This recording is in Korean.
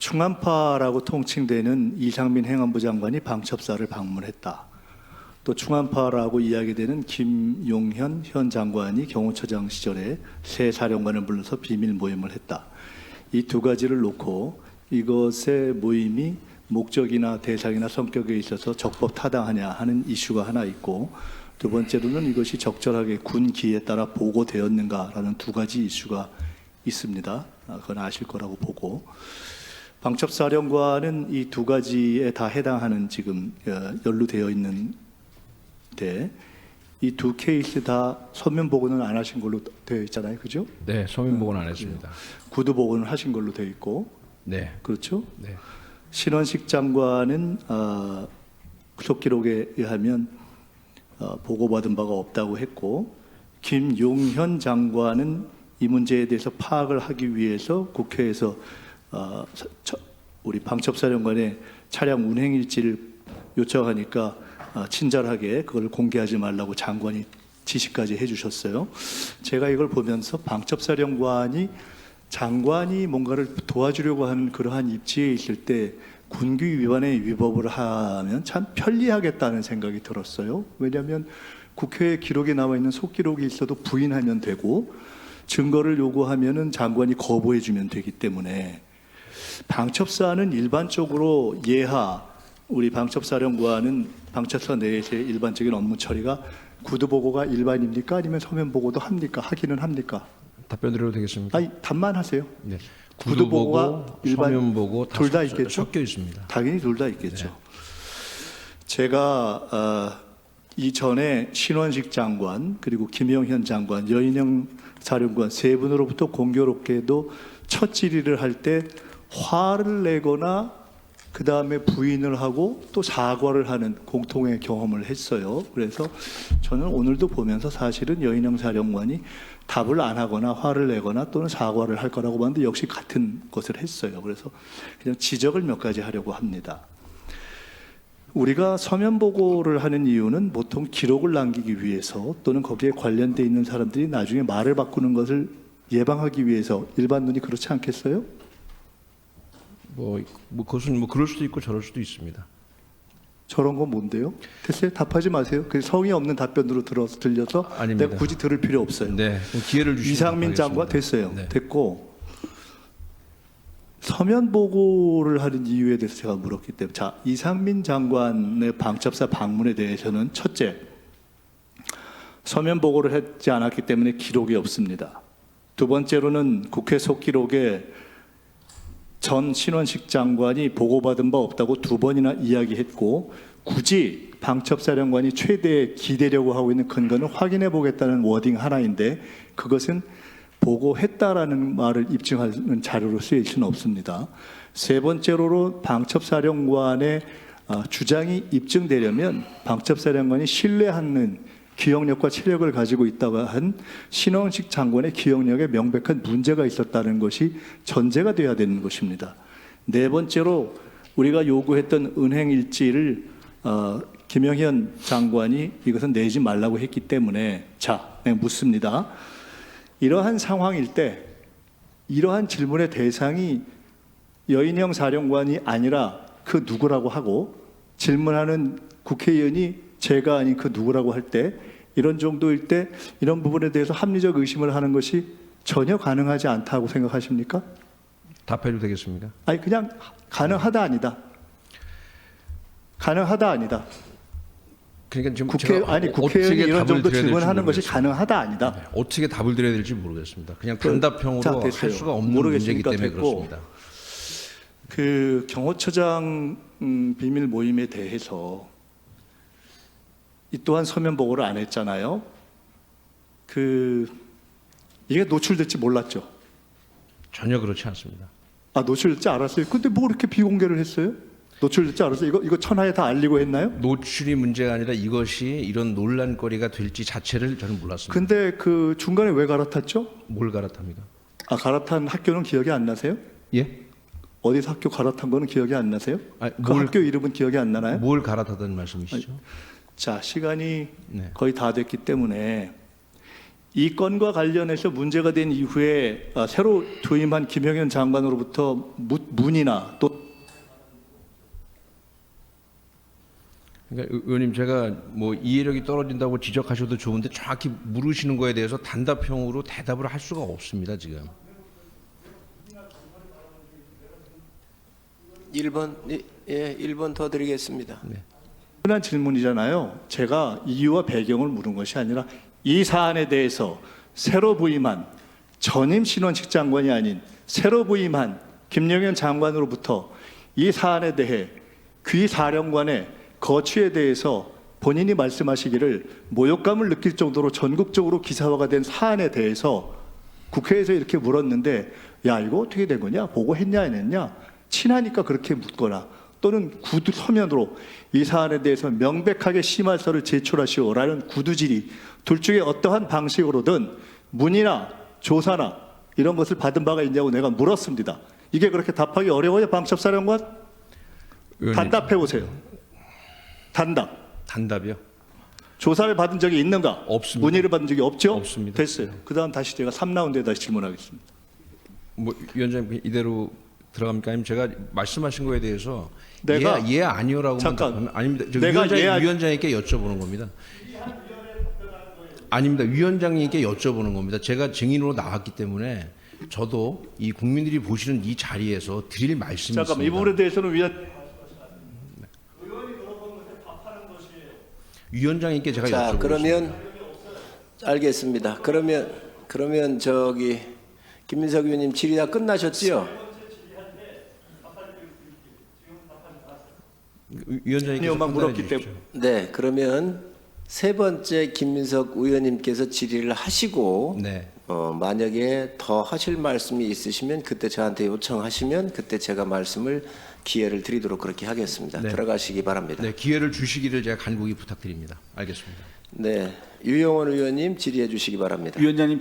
충안파라고 통칭되는 이상민 행안부 장관이 방첩사를 방문했다. 또 충안파라고 이야기되는 김용현 현 장관이 경호처장 시절에 새 사령관을 불러서 비밀 모임을 했다. 이 두 가지를 놓고 이것의 모임이 목적이나 대상이나 성격에 있어서 적법 타당하냐 하는 이슈가 하나 있고, 두 번째로는 이것이 적절하게 군 기에 따라 보고되었는가라는 두 가지 이슈가 있습니다. 그건 아실 거라고 보고, 방첩사령관은 이 두 가지에 다 해당하는 지금 연루되어 있는데, 이 두 케이스 다 서면 보고는 안 하신 걸로 되어 있잖아요, 그죠? 네, 서면 보고는 안 했습니다. 구두 보고는 하신 걸로 되어 있고, 네, 그렇죠? 네, 신원식 장관은 속기록에 의하면 보고받은 바가 없다고 했고, 김용현 장관은 이 문제에 대해서 파악을 하기 위해서 국회에서 우리 방첩사령관의 차량 운행 일지를 요청하니까 친절하게 그걸 공개하지 말라고 장관이 지시까지 해주셨어요. 제가 이걸 보면서 방첩사령관이 장관이 뭔가를 도와주려고 하는 그러한 입지에 있을 때 군기 위반의 위법을 하면 참 편리하겠다는 생각이 들었어요. 왜냐하면 국회에 기록에 남아 있는 속기록이 있어도 부인하면 되고, 증거를 요구하면은 장관이 거부해주면 되기 때문에, 방첩사는 일반적으로 예하, 우리 방첩사령관은 방첩사 내에서의 일반적인 업무 처리가 구두 보고가 일반입니까? 아니면 서면 보고도 합니까? 하기는 합니까? 답변 드려도 되겠습니까? 아니, 답만 하세요. 네, 구두 보고가 일반 서면 보고 둘 다 있겠죠? 섞여 있습니다. 당연히 둘 다 있겠죠. 네. 제가 이전에 신원식 장관 그리고 김영현 장관, 여인영 사령관 세 분으로부터 공교롭게도 첫 질의를 할 때 화를 내거나 그 다음에 부인을 하고 또 사과를 하는 공통의 경험을 했어요. 그래서 저는 오늘도 보면서 사실은 여인영 사령관이 답을 안 하거나 화를 내거나 또는 사과를 할 거라고 봤는데 역시 같은 것을 했어요. 그래서 그냥 지적을 몇 가지 하려고 합니다. 우리가 서면 보고를 하는 이유는 보통 기록을 남기기 위해서, 또는 거기에 관련돼 있는 사람들이 나중에 말을 바꾸는 것을 예방하기 위해서. 일반 눈이 그렇지 않겠어요? 그것은 그럴 수도 있고 저럴 수도 있습니다. 저런 건 뭔데요? 됐어요? 답하지 마세요. 그 성의 없는 답변으로 들려서 아닙니다. 내가 굳이 들을 필요 없어요. 네, 그럼 기회를 주시면 이상민 장관 됐어요. 네. 됐고, 서면 보고를 하는 이유에 대해서 제가 물었기 때문에, 자, 이상민 장관의 방첩사 방문에 대해서는 첫째, 서면 보고를 했지 않았기 때문에 기록이 없습니다. 두 번째로는 국회 속기록에 전 신원식 장관이 보고받은 바 없다고 두 번이나 이야기했고, 굳이 방첩사령관이 최대 기대려고 하고 있는 근거는 확인해 보겠다는 워딩 하나인데, 그것은 보고했다라는 말을 입증하는 자료로 쓰일 수는 없습니다. 세 번째로 방첩사령관의 주장이 입증되려면 방첩사령관이 신뢰하는 기억력과 체력을 가지고 있다고 한 신원식 장관의 기억력에 명백한 문제가 있었다는 것이 전제가 돼야 되는 것입니다. 네 번째로 우리가 요구했던 은행 일지를 김영현 장관이 이것은 내지 말라고 했기 때문에, 자, 묻습니다. 이러한 상황일 때 이러한 질문의 대상이 여인영 사령관이 아니라 그 누구라고 하고, 질문하는 국회의원이 제가 아닌 그 누구라고 할 때, 이런 정도일 때 이런 부분에 대해서 합리적 의심을 하는 것이 전혀 가능하지 않다고 생각하십니까? 답해도 되겠습니까? 아니, 그냥 가능하다 아니다. 가능하다 아니다. 그러니까 지금 국회의원이 이런 정도 질문하는 것이 모르겠습니다. 가능하다 아니다. 네, 어떻게 답을 드려야 될지 모르겠습니다. 그냥 단답형으로 할 수가 없는 문제이기 때문에 됐고, 그렇습니다. 그 경호처장 비밀 모임에 대해서 이 또한 서면 보고를 안 했잖아요. 이게 노출될지 몰랐죠. 전혀 그렇지 않습니다. 노출될지 알았어요. 근데 뭐 그렇게 비공개를 했어요? 노출될지 알았어요. 이거 천하에 다 알리고 했나요? 노출이 문제가 아니라 이것이 이런 논란거리가 될지 자체를 저는 몰랐습니다. 근데 그 중간에 왜 갈아탔죠? 뭘 갈아탑니까? 갈아탄 학교는 기억이 안 나세요? 예? 어디서 학교 갈아탄 거는 기억이 안 나세요? 그 학교 이름은 기억이 안 나나요? 뭘 갈아타던 말씀이시죠? 자, 시간이 네. 거의 다 됐기 때문에 이 건과 관련해서 문제가 된 이후에 새로 퇴임한 김영현 장관으로부터 문의나 또 그러니까 의원님 제가 뭐 이해력이 떨어진다고 지적하셔도 좋은데 정확히 물으시는 거에 대해서 단답형으로 대답을 할 수가 없습니다 지금. 1번, 예, 1번 더 드리겠습니다. 흔한 질문이잖아요. 제가 이유와 배경을 물은 것이 아니라 이 사안에 대해서 새로 부임한 전임 신원식 장관이 아닌 새로 부임한 김영현 장관으로부터 이 사안에 대해 귀 사령관의 거취에 대해서 본인이 말씀하시기를 모욕감을 느낄 정도로 전국적으로 기사화가 된 사안에 대해서 국회에서 이렇게 물었는데 야 이거 어떻게 된 거냐? 보고했냐 안 했냐? 친하니까 그렇게 묻거나 또는 구두 서면으로 이 사안에 대해서 명백하게 심할서를 제출하시오라는 구두질의 둘 중에 어떠한 방식으로든 문의나 조사나 이런 것을 받은 바가 있냐고 내가 물었습니다. 이게 그렇게 답하기 어려워요, 방첩사령관? 의원님, 단답해 보세요. 단답이요? 조사를 받은 적이 있는가? 없습니다. 문의를 받은 적이 없죠? 없습니다. 됐어요. 그다음 다시 제가 3라운드에 다시 질문하겠습니다. 뭐 위원장님 이대로 들어갑니까? 아니면 제가 말씀하신 거에 대해서 내가- 예 아니요라고 잠깐. 아닙니다. 저 내가 위원장님께 여쭤보는 겁니다. 아닙니다. 위원장님께 여쭤보는 겁니다. 제가 증인으로 나왔기 때문에 저도 이 국민들이 보시는 이 자리에서 드릴 말씀이 잠깐만 이 있습니다. 부분에 대해서는 위원장님께 제가 자, 여쭤보겠습니다. 그러면 알겠습니다. 그러면 저기 김민석 의원님 질의 다 끝나셨지요? 위원장님께서 의원만 물었기 판단해 주십시오. 네, 그러면 세 번째 김민석 의원님께서 질의를 하시고 네. 만약에 더 하실 말씀이 있으시면 그때 저한테 요청하시면 그때 제가 말씀을 기회를 드리도록 그렇게 하겠습니다. 네. 들어가시기 바랍니다. 네, 기회를 주시기를 제가 간곡히 부탁드립니다. 알겠습니다. 네, 유영원 의원님 질의해 주시기 바랍니다. 위원장님